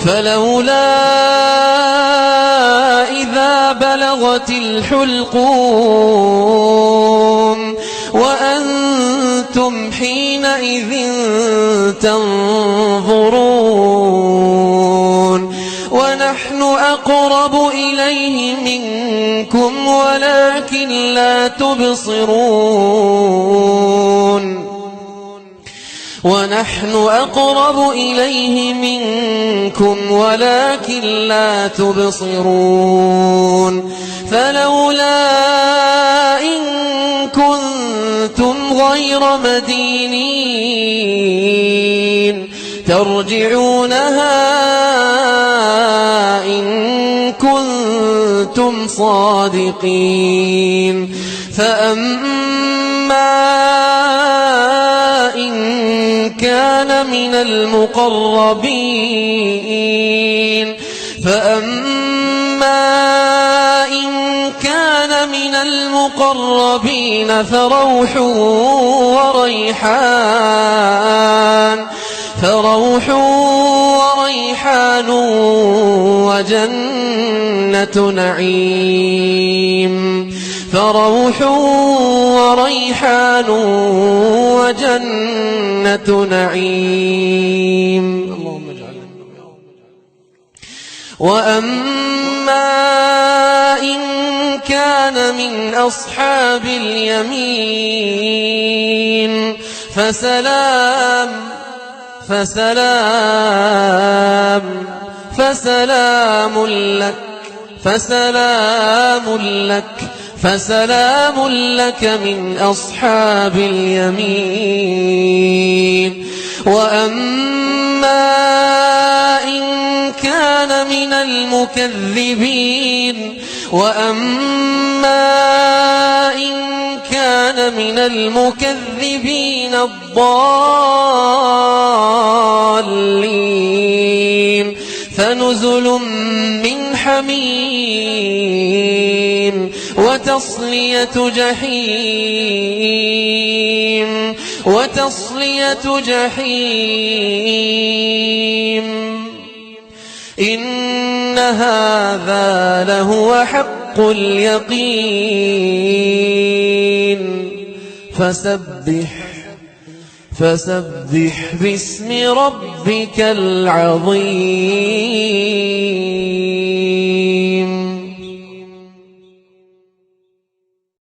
فلولا إذا بلغت الحلقوم وأنتم حينئذ تنظرون ونحن أقرب إليه منكم ولكن لا تبصرون ونحن أقرب إليه منكم ولكن لا تبصرون فلولا إن كنتم غير مدينين ترجعونها إن كنتم صادقين فأما إن كان من المقربين فروح وريحان وجنة نعيم اللهم اجعلنا منهم يا رب. وأما إن كان من أصحاب اليمين فسلام لك من أصحاب اليمين وأما إن كان من المكذبين الضالين فنزل من حميم وتصلية جحيم إن هذا لهو حق اليقين فسبح باسم ربك العظيم.